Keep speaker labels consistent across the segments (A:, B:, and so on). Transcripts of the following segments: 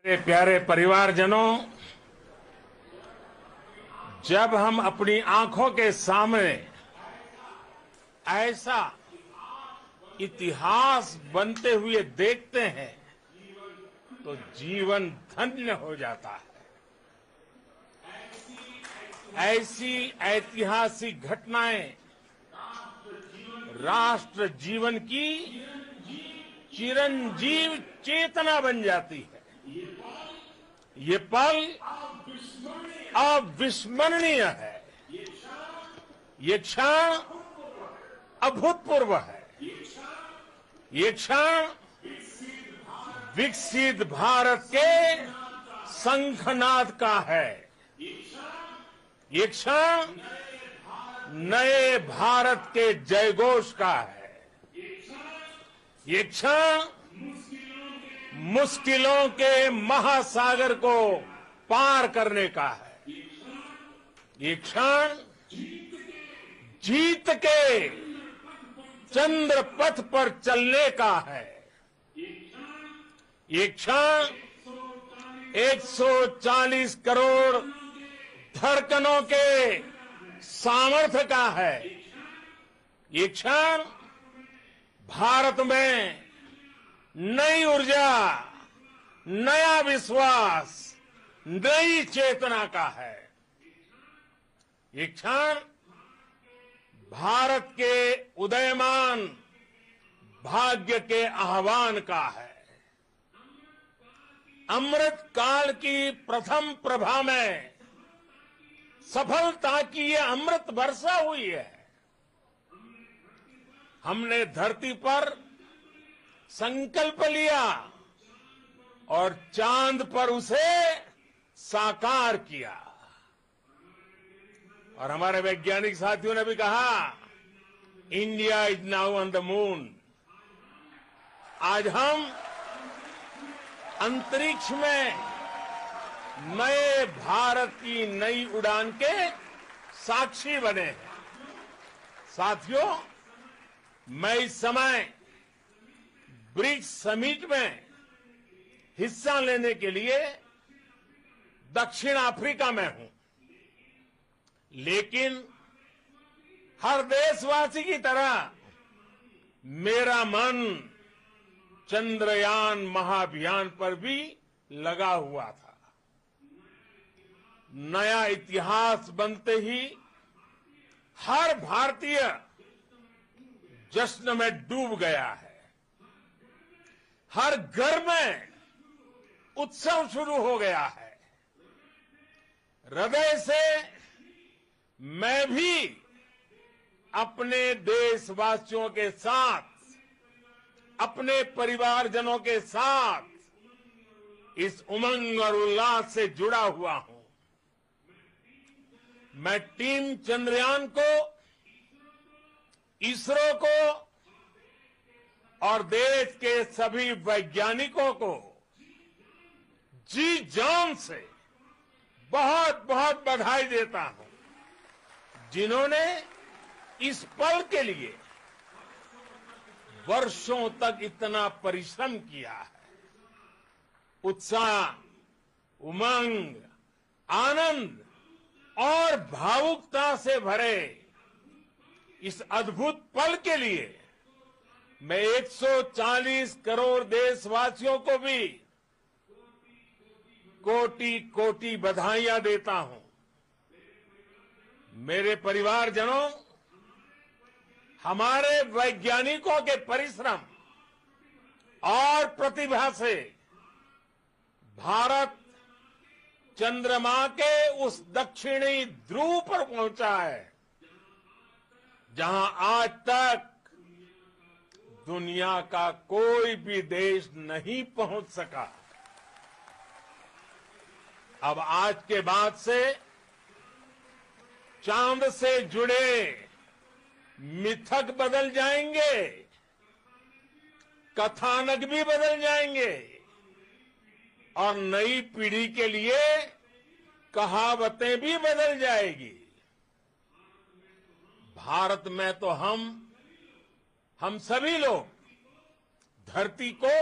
A: मेरे प्यारे परिवारजनों, जब हम अपनी आंखों के सामने ऐसा इतिहास बनते हुए देखते हैं तो जीवन धन्य हो जाता है। ऐसी ऐतिहासिक घटनाएं राष्ट्र जीवन की चिरंजीव चेतना बन जाती है। ये पल अविस्मरणीय है। ये क्षण अभूतपूर्व है। ये क्षण विकसित भारत के शंखनाद का है। ये क्षण नए भारत के जयघोष का है। ये क्षण मुश्किलों के महासागर को पार करने का है। ये क्षण जीत के चंद्र पथ पर चलने का है। ये क्षण 140 करोड़ धड़कनों के सामर्थ्य का है। ये क्षण भारत में नई ऊर्जा, नया विश्वास, नई चेतना का है। ये क्षण भारत के उदयमान भाग्य के आह्वान का है। अमृत काल की प्रथम प्रभा में सफलता की ये अमृत वर्षा हुई है। हमने धरती पर संकल्प लिया और चांद पर उसे साकार किया। और हमारे वैज्ञानिक साथियों ने भी कहा, India is now on the moon. आज हम अंतरिक्ष में नए भारत की नई उड़ान के साक्षी बने हैं। साथियों, मैं इस समय ब्रिक्स समिट में हिस्सा लेने के लिए दक्षिण अफ्रीका में हूं, लेकिन हर देशवासी की तरह मेरा मन चंद्रयान महाअभियान पर भी लगा हुआ था। नया इतिहास बनते ही हर भारतीय जश्न में डूब गया है। हर घर में उत्सव शुरू हो गया है। हृदय से मैं भी अपने देशवासियों के साथ, अपने परिवारजनों के साथ इस उमंग और उल्लास से जुड़ा हुआ हूं। मैं टीम चंद्रयान को, इसरो को और देश के सभी वैज्ञानिकों को जी जान से बहुत बहुत बधाई देता हूं, जिन्होंने इस पल के लिए वर्षों तक इतना परिश्रम किया है। उत्साह, उमंग, आनंद और भावुकता से भरे इस अद्भुत पल के लिए मैं 140 करोड़ देशवासियों को भी कोटि कोटि बधाइयां देता हूं। मेरे परिवारजनों, हमारे वैज्ञानिकों के परिश्रम और प्रतिभा से भारत चंद्रमा के उस दक्षिणी ध्रुव पर पहुंचा है, जहां आज तक दुनिया का कोई भी देश नहीं पहुंच सका। अब आज के बाद से चांद से जुड़े मिथक बदल जाएंगे, कथानक भी बदल जाएंगे और नई पीढ़ी के लिए कहावतें भी बदल जाएगी। भारत में तो हम सभी लोग धरती को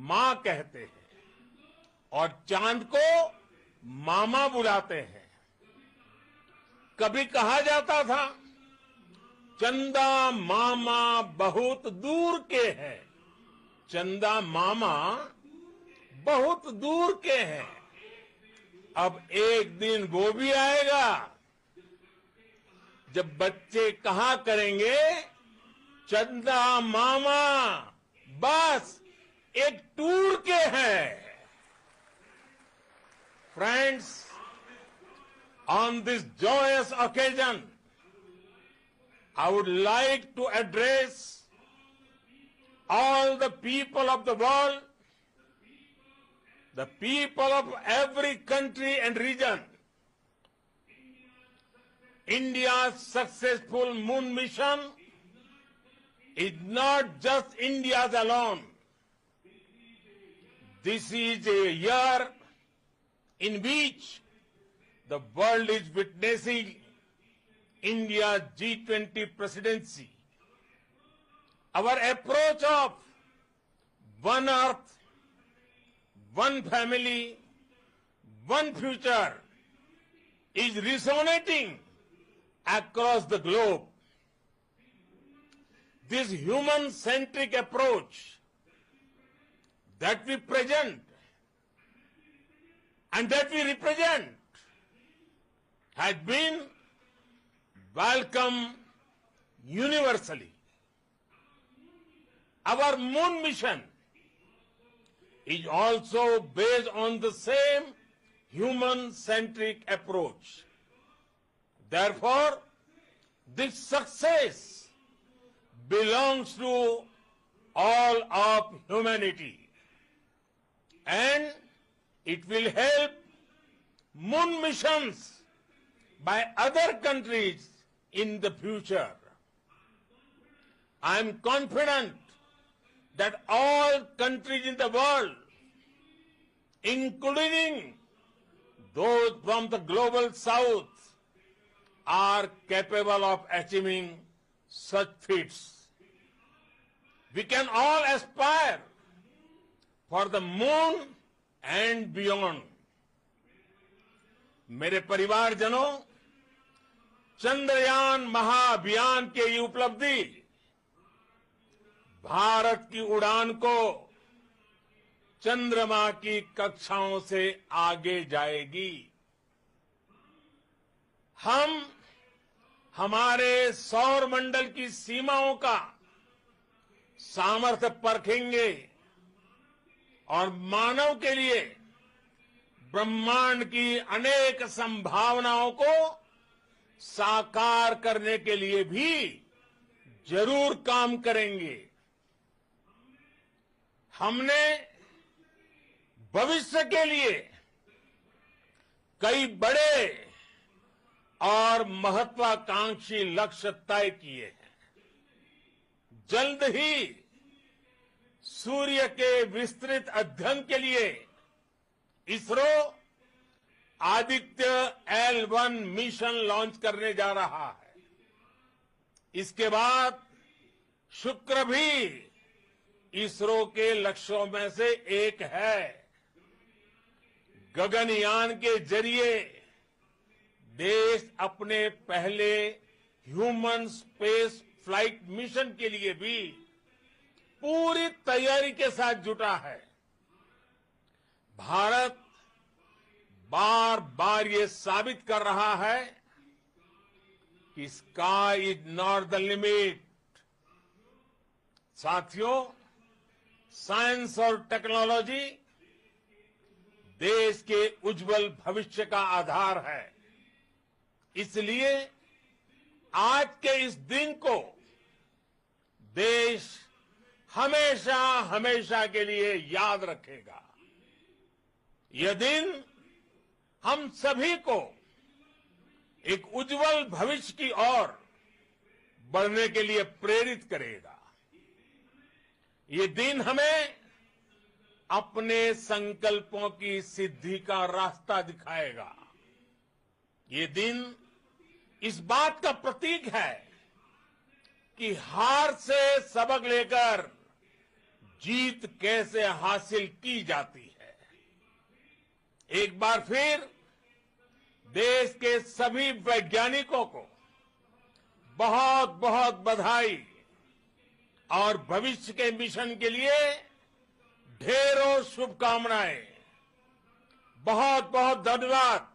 A: मां कहते हैं और चांद को मामा बुलाते हैं। कभी कहा जाता था, चंदा मामा बहुत दूर के हैं। चंदा मामा बहुत दूर के हैं। अब एक दिन वो भी आएगा जब बच्चे कहा करेंगे, चंदा मामा बस एक टूर के हैं। Friends, on this joyous occasion, I would like to address all the people of the world, the people of every country and region. India's successful moon mission is not just India's alone. This is a year in which the world is witnessing India's G20 presidency. Our approach of one earth, one family, one future is resonating across the globe. This human-centric approach that we present and that we represent has been welcomed universally. Our moon mission is also based on the same human-centric approach. Therefore, this success belongs to all of humanity, and it will help moon missions by other countries in the future. I am confident that all countries in the world, including those from the global south, are capable of achieving such feats. We can all aspire for the moon and beyond. मेरे परिवारजनों, चंद्रयान महाअभियान की ये उपलब्धि भारत की उड़ान को चंद्रमा की कक्षाओं से आगे जाएगी। हम हमारे सौर मंडल की सीमाओं का सामर्थ्य परखेंगे और मानव के लिए ब्रह्मांड की अनेक संभावनाओं को साकार करने के लिए भी जरूर काम करेंगे। हमने भविष्य के लिए कई बड़े और महत्वाकांक्षी लक्ष्य तय किए हैं। जल्द ही सूर्य के विस्तृत अध्ययन के लिए ISRO Aditya L1 mission launch करने जा रहा है। इसके बाद शुक्र भी इसरो के लक्ष्यों में से एक है। गगनयान के जरिए देश अपने पहले ह्यूमन स्पेस फ्लाइट मिशन के लिए भी पूरी तैयारी के साथ जुटा है। भारत बार बार ये साबित कर रहा है कि sky is not the limit. साथियों, साइंस और टेक्नोलॉजी देश के उज्जवल भविष्य का आधार है। इसलिए आज के इस दिन को देश हमेशा हमेशा के लिए याद रखेगा। यह दिन हम सभी को एक उज्जवल भविष्य की ओर बढ़ने के लिए प्रेरित करेगा। ये दिन हमें अपने संकल्पों की सिद्धि का रास्ता दिखाएगा। ये दिन इस बात का प्रतीक है कि हार से सबक लेकर जीत कैसे हासिल की जाती है। एक बार फिर देश के सभी वैज्ञानिकों को बहुत बहुत बधाई और भविष्य के मिशन के लिए ढेरों शुभकामनाएं। बहुत बहुत धन्यवाद।